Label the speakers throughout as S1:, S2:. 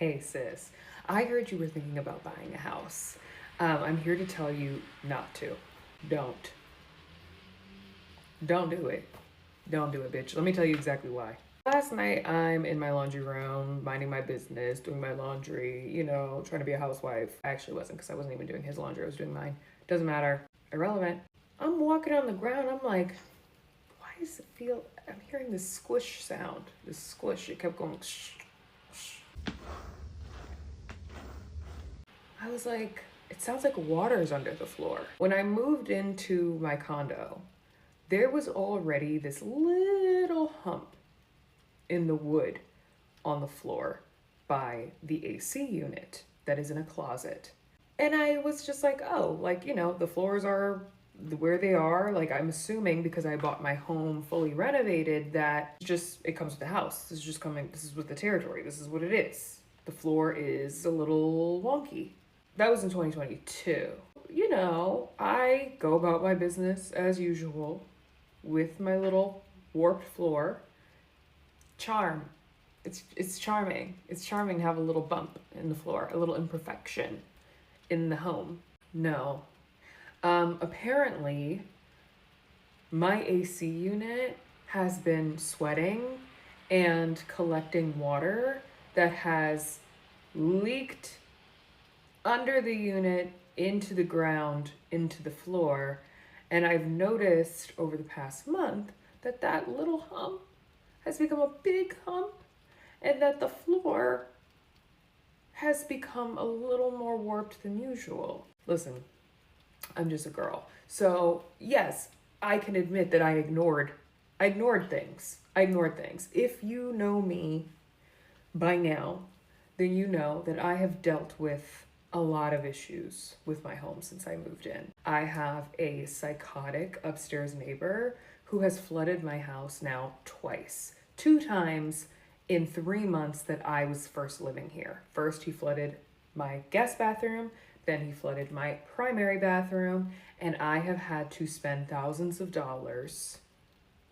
S1: Hey sis, I heard you were thinking about buying a house. I'm here to tell you not to. Don't. Don't do it. Don't do it, bitch. Let me tell you exactly why. Last night, I'm in my laundry room, minding my business, doing my laundry, trying to be a housewife. I actually wasn't because I wasn't even doing his laundry, I was doing mine. Doesn't matter. Irrelevant. I'm walking on the ground, I'm like, why does it feel, I'm hearing this squish sound. This squish, it kept going, shh. I was like, it sounds like water's under the floor. When I moved into my condo, there was already this little hump in the wood on the floor by the AC unit that is in a closet. And I was just like, oh, like, the floors are where they are. Like, I'm assuming because I bought my home fully renovated that it comes with the house. This is with the territory. This is what it is. The floor is a little wonky. That was in 2022. I go about my business as usual with my little warped floor. Charm. It's charming. It's charming to have a little bump in the floor, a little imperfection in the home. No. Apparently, my AC unit has been sweating and collecting water that has leaked under the unit, into the ground, into the floor. And I've noticed over the past month that little hump has become a big hump and that the floor has become a little more warped than usual. Listen, I'm just a girl. So yes, I can admit that I ignored things. I ignored things. If you know me by now, then you know that I have dealt with a lot of issues with my home since I moved in. I have a psychotic upstairs neighbor who has flooded my house now twice. 2 times in 3 months that I was first living here. First, he flooded my guest bathroom, then he flooded my primary bathroom, and I have had to spend thousands of dollars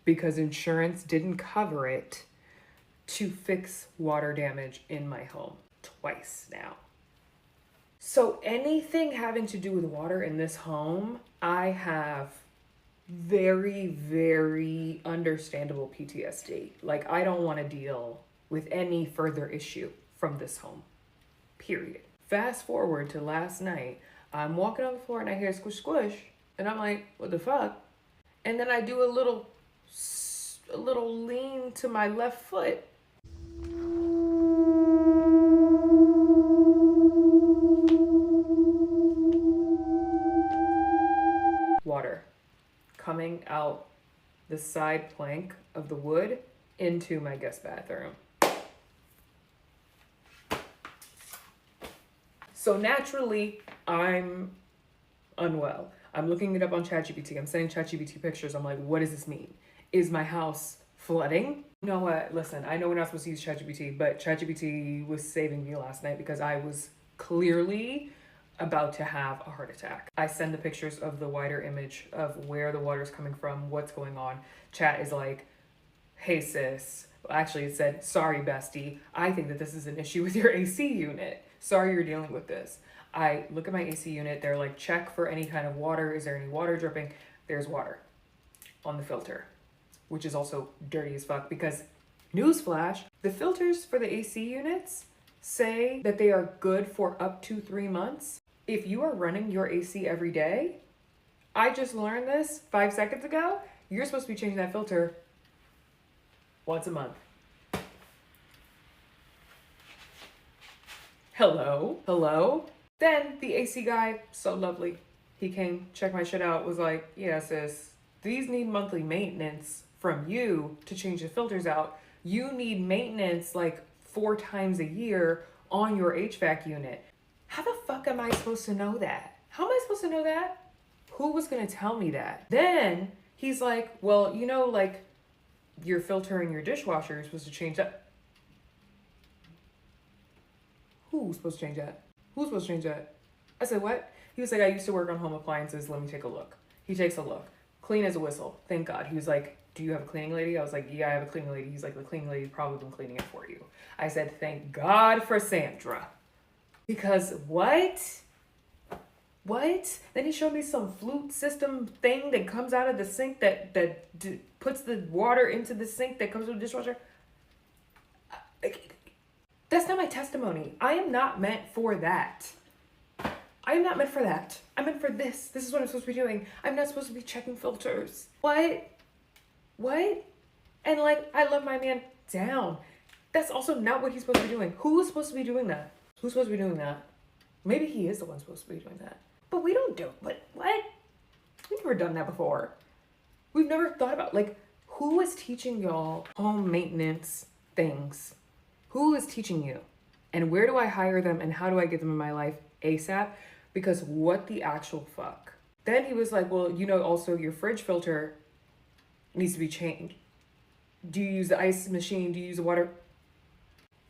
S1: because insurance didn't cover it to fix water damage in my home twice now. So anything having to do with water in this home, I have very, very understandable PTSD. Like, I don't want to deal with any further issue from this home, period. Fast forward to last night, I'm walking on the floor and I hear squish, squish, and I'm like, what the fuck? And then I do a little lean to my left foot. Water coming out the side plank of the wood into my guest bathroom. So naturally, I'm unwell. I'm looking it up on ChatGPT. I'm sending ChatGPT pictures. I'm like, what does this mean? Is my house flooding? You know what? Listen, I know we're not supposed to use ChatGPT, but ChatGPT was saving me last night because I was clearly about to have a heart attack. I send the pictures of the wider image of where the water is coming from, what's going on. Chat is like, hey sis. Well, actually it said, sorry bestie, I think that this is an issue with your AC unit. Sorry you're dealing with this. I look at my AC unit, they're like, check for any kind of water. Is there any water dripping? There's water on the filter, which is also dirty as fuck because, newsflash, the filters for the AC units say that they are good for up to 3 months. If you are running your AC every day, I just learned this 5 seconds ago, you're supposed to be changing that filter once a month. Hello? Then the AC guy, so lovely, he came, checked my shit out, was like, yeah sis, these need monthly maintenance from you to change the filters out. You need maintenance like 4 times a year on your HVAC unit. How the fuck am I supposed to know that? How am I supposed to know that? Who was gonna tell me that? Then he's like, well, like your filter in your dishwasher, you're supposed to change that. Who's supposed to change that? Who's supposed to change that? I said, what? He was like, I used to work on home appliances. Let me take a look. He takes a look. Clean as a whistle. Thank God. He was like, do you have a cleaning lady? I was like, yeah, I have a cleaning lady. He's like, the cleaning lady's probably been cleaning it for you. I said, thank God for Sandra. Because what? What? Then he showed me some flute system thing that comes out of the sink that puts the water into the sink that comes with the dishwasher. That's not my testimony. I am not meant for that. I am not meant for that. I'm meant for this. This is what I'm supposed to be doing. I'm not supposed to be checking filters. What? What? And like, I love my man down. That's also not what he's supposed to be doing. Who is supposed to be doing that? Who's supposed to be doing that? Maybe he is the one supposed to be doing that. But we don't do it. What? We've never done that before. We've never thought about, like, who is teaching y'all home maintenance things? Who is teaching you? And where do I hire them and how do I get them in my life ASAP? Because what the actual fuck? Then he was like, well, you know, also your fridge filter needs to be changed. Do you use the ice machine? Do you use the water?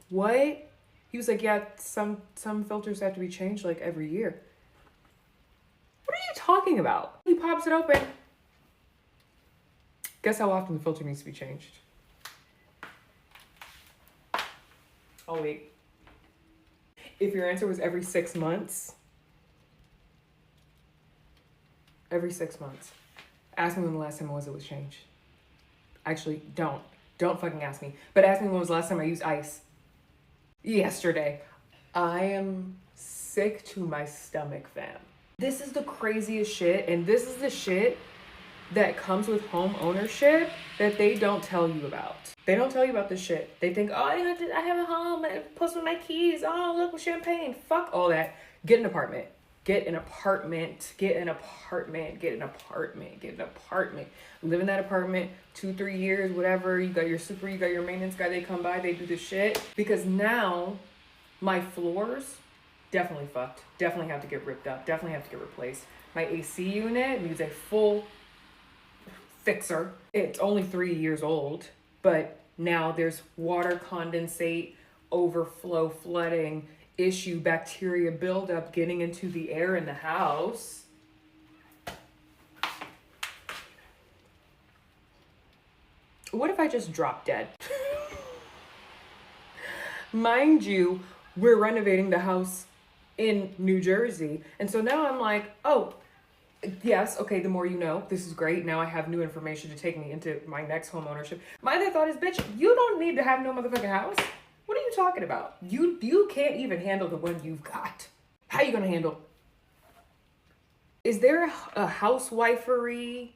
S1: What? He was like, yeah, some filters have to be changed like every year. What are you talking about? He pops it open. Guess how often the filter needs to be changed? Oh, wait. If your answer was every 6 months, every 6 months, ask me when the last time it was changed. Actually, don't fucking ask me. But ask me when was the last time I used ice. Yesterday. I am sick to my stomach, fam. This is the craziest shit, and this is the shit that comes with home ownership that they don't tell you about. They don't tell you about this shit. They think, oh, I have a home, I post with my keys, oh, look, with champagne. Fuck all that. Get an apartment. Get an apartment. Get an apartment. Get an apartment. Get an apartment. Live in that apartment 2-3 years, whatever. You got your super, you got your maintenance guy, they come by, they do this shit. Because now my floors definitely fucked. Definitely have to get ripped up. Definitely have to get replaced. My AC unit needs a full fixer. It's only 3 years old, but now there's water condensate, overflow, flooding, issue, bacteria buildup getting into the air in the house. What if I just drop dead? Mind you, we're renovating the house in New Jersey. And so now I'm like, oh, yes, okay, the more you know. This is great. Now I have new information to take me into my next home ownership. My other thought is, bitch, you don't need to have no motherfucking house. What are you talking about? You can't even handle the one you've got. How you gonna handle? Is there a housewifery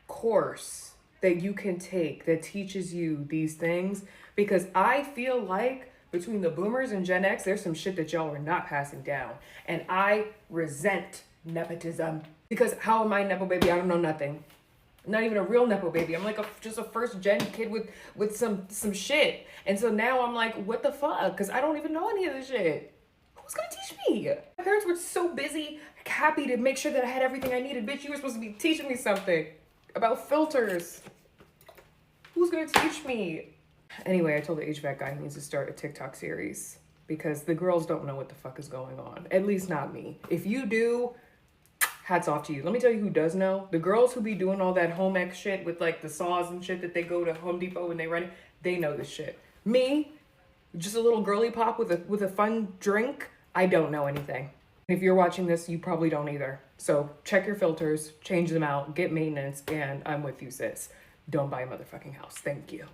S1: course that you can take that teaches you these things? Because I feel like between the boomers and Gen X, there's some shit that y'all are not passing down. And I resent nepotism. Because how am I a nepo baby? I don't know nothing. Not even a real nepo baby. I'm like just a first gen kid with some shit. And so now I'm like, what the fuck? Because I don't even know any of this shit. Who's gonna teach me? My parents were so busy, happy to make sure that I had everything I needed. Bitch, you were supposed to be teaching me something about filters. Who's gonna teach me? Anyway, I told the HVAC guy he needs to start a TikTok series because the girls don't know what the fuck is going on. At least not me. If you do, hats off to you. Let me tell you who does know. The girls who be doing all that home ec shit with like the saws and shit that they go to Home Depot and they run, they know this shit. Me, just a little girly pop with a fun drink, I don't know anything. If you're watching this, you probably don't either. So check your filters, change them out, get maintenance, and I'm with you, sis. Don't buy a motherfucking house. Thank you.